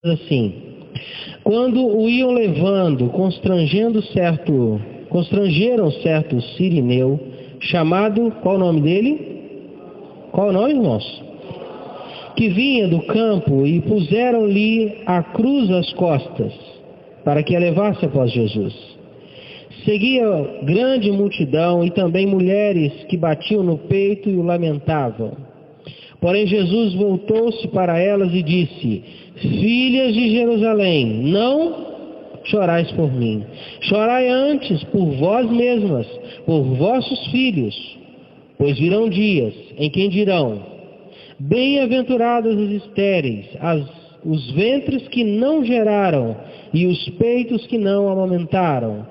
assim: quando o iam levando, constrangeram certo sirineu, chamado, qual o nome dele? Qual o nome, irmãos? Que vinha do campo, e puseram-lhe a cruz às costas, para que a levasse após Jesus. Seguia grande multidão e também mulheres que batiam no peito e o lamentavam. Porém Jesus voltou-se para elas e disse: filhas de Jerusalém, não chorais por mim, chorai antes por vós mesmas, por vossos filhos, pois virão dias em que dirão: bem-aventuradas as estéreis, os ventres que não geraram e os peitos que não amamentaram.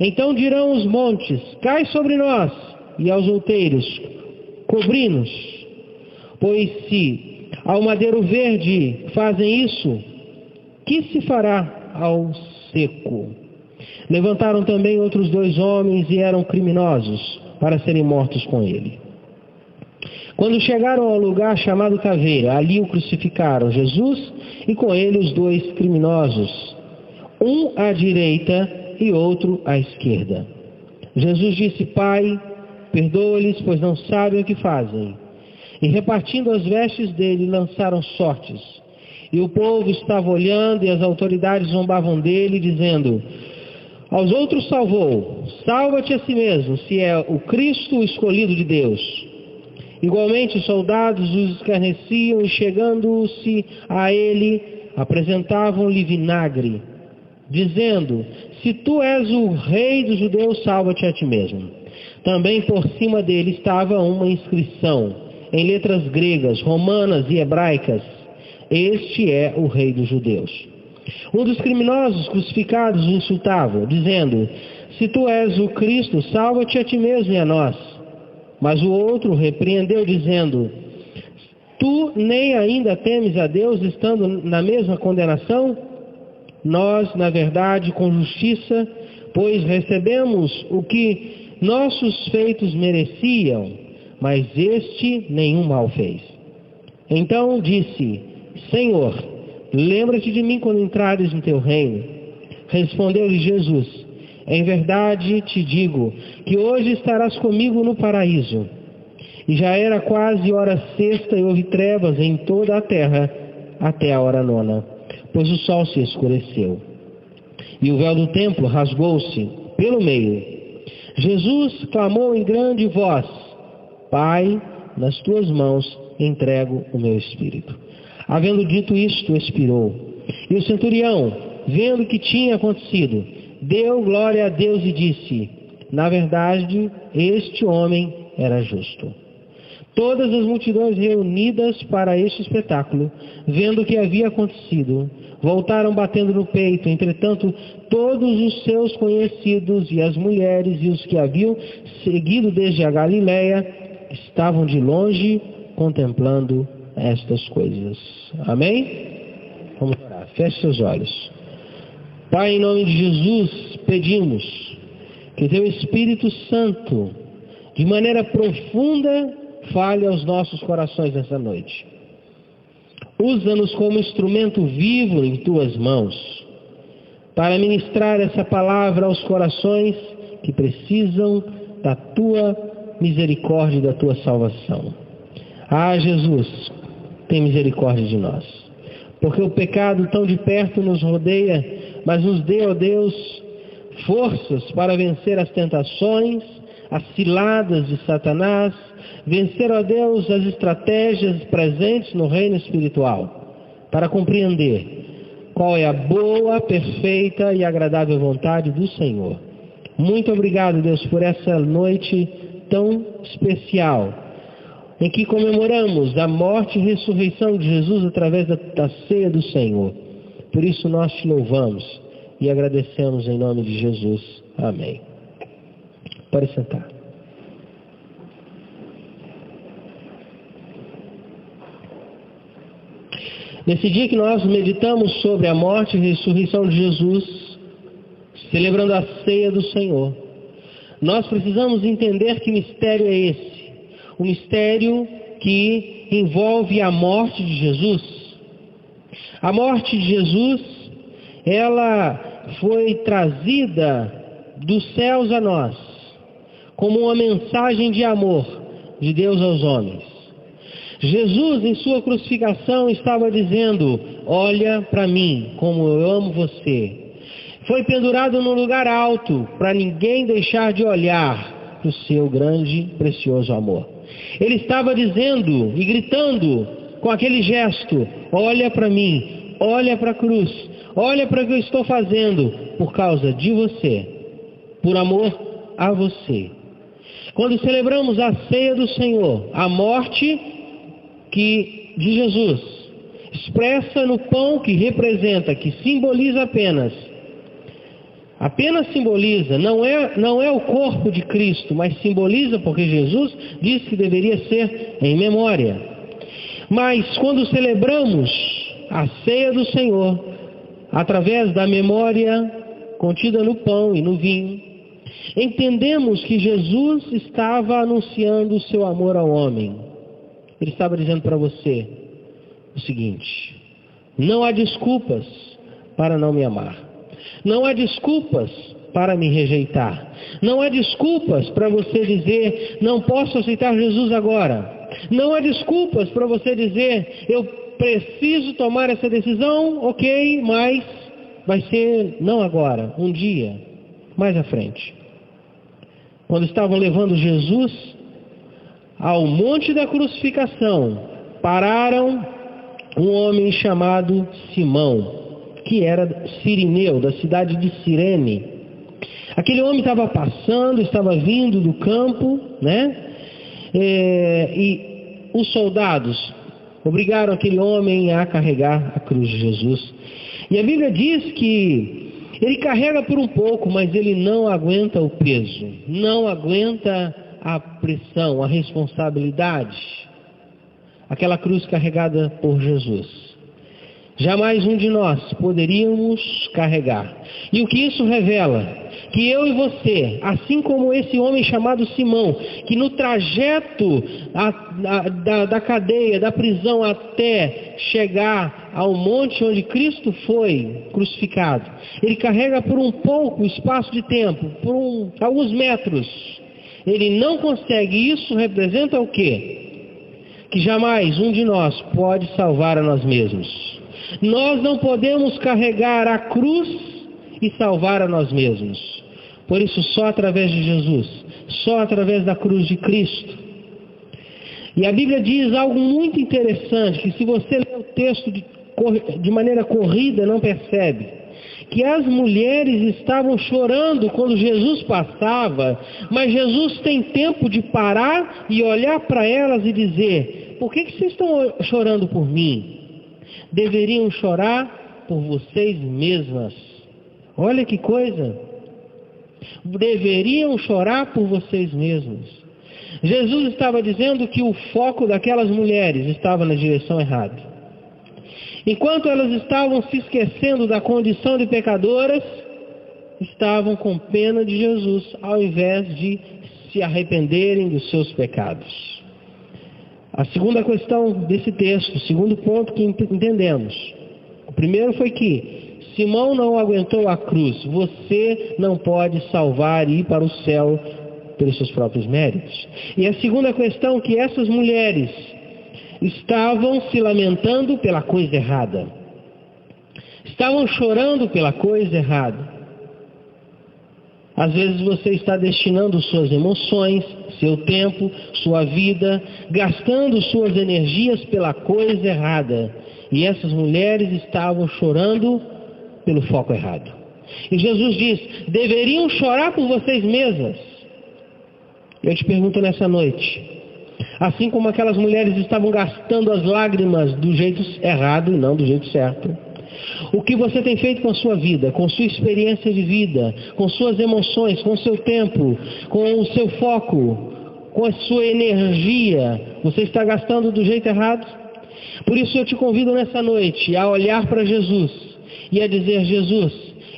Então dirão os montes: cai sobre nós, e aos outeiros: cobri-nos. Pois se ao madeiro verde fazem isso, que se fará ao seco? Levantaram também outros 2 homens e eram criminosos, para serem mortos com ele. Quando chegaram ao lugar chamado Caveira, ali o crucificaram, Jesus, e com ele os 2 criminosos, um à direita e outro à esquerda. Jesus disse: Pai, perdoa-lhes, pois não sabem o que fazem. E repartindo as vestes dele, lançaram sortes. E o povo estava olhando, e as autoridades zombavam dele, dizendo: aos outros salvou, salva-te a si mesmo, se é o Cristo, o escolhido de Deus. Igualmente os soldados os escarneciam, e chegando-se a ele, apresentavam-lhe vinagre, dizendo: se tu és o rei dos judeus, salva-te a ti mesmo. Também por cima dele estava uma inscrição, em letras gregas, romanas e hebraicas: este é o rei dos judeus. Um dos criminosos crucificados o insultava, dizendo: se tu és o Cristo, salva-te a ti mesmo e a nós. Mas o outro repreendeu, dizendo: tu nem ainda temes a Deus, estando na mesma condenação? Nós, na verdade, com justiça, pois recebemos o que nossos feitos mereciam, mas este nenhum mal fez. Então disse: Senhor, lembra-te de mim quando entrares no teu reino. Respondeu-lhe Jesus: em verdade te digo que hoje estarás comigo no paraíso. E já era quase hora sexta, e houve trevas em toda a terra até a hora 9, pois o sol se escureceu. E o véu do templo rasgou-se pelo meio. Jesus clamou em grande voz: Pai, nas tuas mãos entrego o meu espírito. Havendo dito isto, expirou. E o centurião, vendo o que tinha acontecido, deu glória a Deus e disse: na verdade, este homem era justo. Todas as multidões reunidas para este espetáculo, vendo o que havia acontecido, voltaram batendo no peito. Entretanto, todos os seus conhecidos e as mulheres e os que haviam seguido desde a Galileia estavam de longe contemplando estas coisas. Amém? Vamos orar. Feche seus olhos. Pai, em nome de Jesus, pedimos que teu Espírito Santo, de maneira profunda, fale aos nossos corações nessa noite. Usa-nos como instrumento vivo em tuas mãos, para ministrar essa palavra aos corações que precisam da tua misericórdia e da tua salvação. Ah, Jesus, tem misericórdia de nós, porque o pecado tão de perto nos rodeia, mas nos dê, ó Deus, forças para vencer as tentações, as ciladas de Satanás, vencer, ó Deus, as estratégias presentes no reino espiritual, para compreender qual é a boa, perfeita e agradável vontade do Senhor. Muito obrigado, Deus, por essa noite tão especial, em que comemoramos a morte e ressurreição de Jesus através da ceia do Senhor. Por isso nós te louvamos e agradecemos em nome de Jesus. Amém. Pode sentar. Nesse dia que nós meditamos sobre a morte e ressurreição de Jesus, celebrando a ceia do Senhor, nós precisamos entender que mistério é esse. O mistério que envolve a morte de Jesus. A morte de Jesus, ela foi trazida dos céus a nós, como uma mensagem de amor de Deus aos homens. Jesus, em sua crucificação, estava dizendo: olha para mim, como eu amo você. Foi pendurado num lugar alto, para ninguém deixar de olhar para o seu grande, precioso amor. Ele estava dizendo e gritando com aquele gesto: olha para mim, olha para a cruz, olha para o que eu estou fazendo por causa de você, por amor a você. Quando celebramos a ceia do Senhor, a morte de Jesus, expressa no pão que representa, que simboliza apenas simboliza, não é o corpo de Cristo, mas simboliza porque Jesus disse que deveria ser em memória. Mas quando celebramos a ceia do Senhor, através da memória contida no pão e no vinho, entendemos que Jesus estava anunciando o seu amor ao homem. Ele estava dizendo para você o seguinte: não há desculpas para não me amar. Não há desculpas para me rejeitar. Não há desculpas para você dizer: não posso aceitar Jesus agora. Não há desculpas para você dizer: eu preciso tomar essa decisão, ok, mas vai ser não agora, um dia, mais à frente. Quando estavam levando Jesus ao monte da crucificação, pararam um homem chamado Simão, que era sirineu, da cidade de Cirene. Aquele homem estava vindo do campo, né? E os soldados obrigaram aquele homem a carregar a cruz de Jesus. E a Bíblia diz que ele carrega por um pouco, mas ele não aguenta o peso, não aguenta a pressão, a responsabilidade. Aquela cruz carregada por Jesus. Jamais um de nós poderíamos carregar. E o que isso revela? Que eu e você, assim como esse homem chamado Simão, que no trajeto da cadeia, da prisão até chegar ao monte onde Cristo foi crucificado, ele carrega por um pouco espaço de tempo, por alguns metros. Ele não consegue. Isso representa o quê? Que jamais um de nós pode salvar a nós mesmos. Nós não podemos carregar a cruz e salvar a nós mesmos. Por isso, só através de Jesus, só através da cruz de Cristo. E a Bíblia diz algo muito interessante, que se você ler o texto de maneira corrida, não percebe. Que as mulheres estavam chorando quando Jesus passava, mas Jesus tem tempo de parar e olhar para elas e dizer: por que vocês estão chorando por mim? Deveriam chorar por vocês mesmas. Olha que coisa! Deveriam chorar por vocês mesmos. Jesus estava dizendo que o foco daquelas mulheres estava na direção errada. Enquanto elas estavam se esquecendo da condição de pecadoras, estavam com pena de Jesus, ao invés de se arrependerem dos seus pecados. A segunda questão desse texto, o segundo ponto que entendemos. O primeiro foi que Simão não aguentou a cruz. Você não pode salvar e ir para o céu pelos seus próprios méritos. E a segunda questão é que essas mulheres estavam se lamentando pela coisa errada. Estavam chorando pela coisa errada. Às vezes você está destinando suas emoções, seu tempo, sua vida, gastando suas energias pela coisa errada. E essas mulheres estavam chorando pelo foco errado. E Jesus diz: deveriam chorar por vocês mesmas. Eu te pergunto nessa noite, assim como aquelas mulheres estavam gastando as lágrimas do jeito errado e não do jeito certo, o que você tem feito com a sua vida, com sua experiência de vida, com suas emoções, com o seu tempo, com o seu foco, com a sua energia, você está gastando do jeito errado? Por isso eu te convido nessa noite a olhar para Jesus e a dizer: Jesus,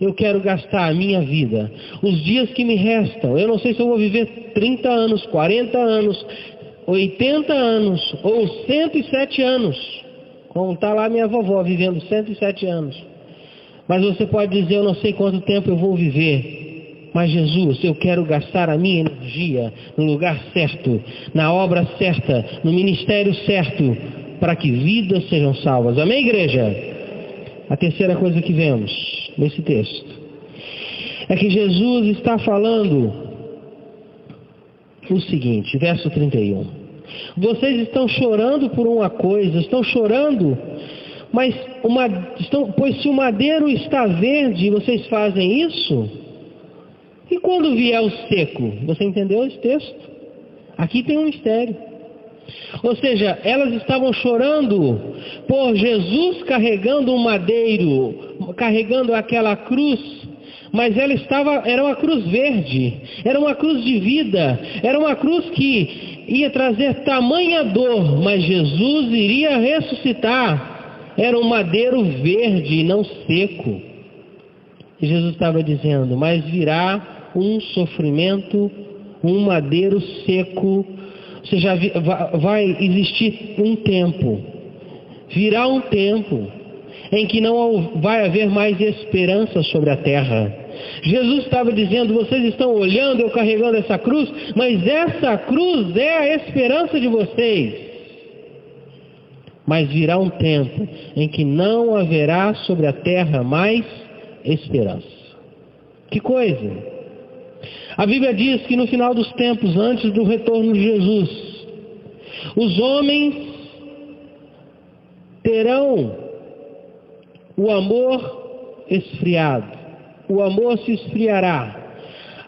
eu quero gastar a minha vida, os dias que me restam. Eu não sei se eu vou viver 30 anos, 40 anos, 80 anos ou 107 anos. Como está lá minha vovó, vivendo 107 anos. Mas você pode dizer, eu não sei quanto tempo eu vou viver. Mas Jesus, eu quero gastar a minha energia no lugar certo, na obra certa, no ministério certo, para que vidas sejam salvas. Amém, igreja? A terceira coisa que vemos nesse texto é que Jesus está falando o seguinte, verso 31. Vocês estão chorando por uma coisa, estão chorando, pois se o madeiro está verde, vocês fazem isso? E quando vier o seco? Você entendeu esse texto? Aqui tem um mistério. Ou seja, elas estavam chorando por Jesus carregando um madeiro, carregando aquela cruz, mas era uma cruz verde, era uma cruz de vida, era uma cruz que ia trazer tamanha dor, mas Jesus iria ressuscitar. Era um madeiro verde, não seco. E Jesus estava dizendo, mas virá um sofrimento, um madeiro seco. Ou seja, vai existir um tempo, virá um tempo em que não vai haver mais esperança sobre a terra. Jesus estava dizendo, vocês estão olhando eu carregando essa cruz, mas essa cruz é a esperança de vocês. Mas virá um tempo em que não haverá sobre a terra mais esperança. Que coisa! A Bíblia diz que no final dos tempos, antes do retorno de Jesus, os homens terão o amor esfriado, o amor se esfriará,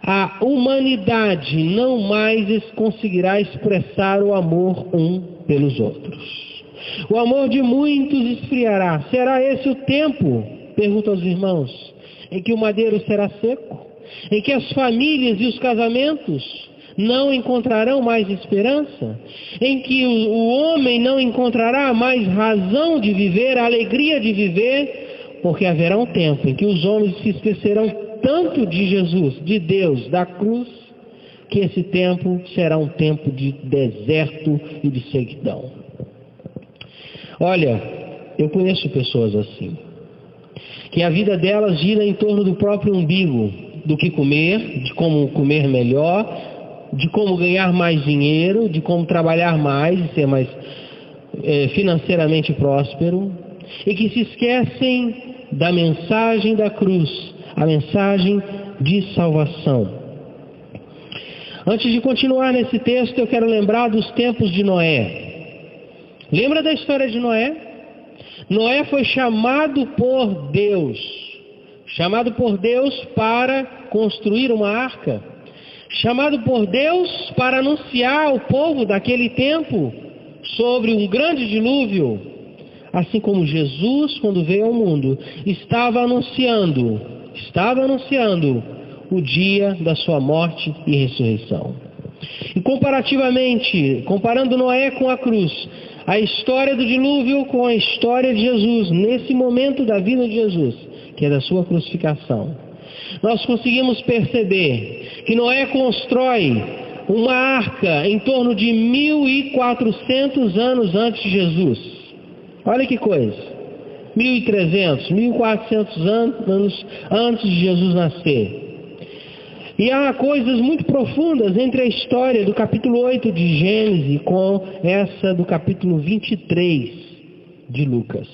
a humanidade não mais conseguirá expressar o amor um pelos outros. O amor de muitos esfriará. Será esse o tempo, pergunto aos irmãos, em que o madeiro será seco? Em que as famílias e os casamentos não encontrarão mais esperança? Em que o homem não encontrará mais razão de viver, alegria de viver? Porque haverá um tempo em que os homens se esquecerão tanto de Jesus, de Deus, da cruz, que esse tempo será um tempo de deserto e de sequidão. Olha, eu conheço pessoas assim, que a vida delas gira em torno do próprio umbigo, do que comer, de como comer melhor, de como ganhar mais dinheiro, de como trabalhar mais e ser mais financeiramente próspero, e que se esquecem da mensagem da cruz, a mensagem de salvação. Antes de continuar nesse texto, eu quero lembrar dos tempos de Noé. Lembra da história de Noé? Noé foi chamado por Deus para construir uma arca, chamado por Deus para anunciar ao povo daquele tempo sobre um grande dilúvio, assim como Jesus, quando veio ao mundo, estava anunciando o dia da sua morte e ressurreição. E comparando Noé com a cruz, a história do dilúvio com a história de Jesus, nesse momento da vida de Jesus, que é da sua crucificação, nós conseguimos perceber que Noé constrói uma arca em torno de 1.400 anos antes de Jesus. Olha que coisa, 1.300, 1.400 anos antes de Jesus nascer. E há coisas muito profundas entre a história do capítulo 8 de Gênesis com essa do capítulo 23 de Lucas.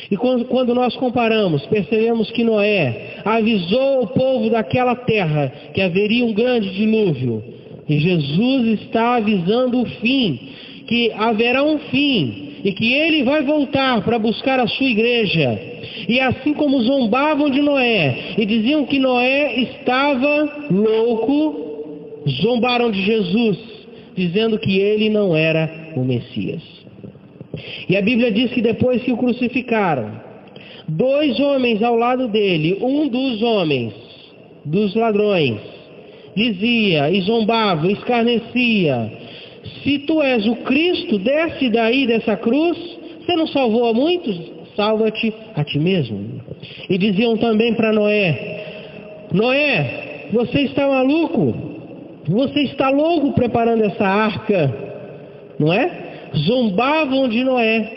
E quando nós comparamos, percebemos que Noé avisou o povo daquela terra que haveria um grande dilúvio. E Jesus está avisando o fim, que haverá um fim, e que ele vai voltar para buscar a sua igreja. E assim como zombavam de Noé e diziam que Noé estava louco, zombaram de Jesus, dizendo que ele não era o Messias. E a Bíblia diz que depois que o crucificaram, 2 homens ao lado dele, um dos homens, dos ladrões, dizia e zombava, escarnecia: se tu és o Cristo, desce daí dessa cruz, você não salvou a muitos? Salva-te a ti mesmo. E diziam também para Noé: Noé, você está maluco? Você está louco preparando essa arca, não é? Zombavam de Noé.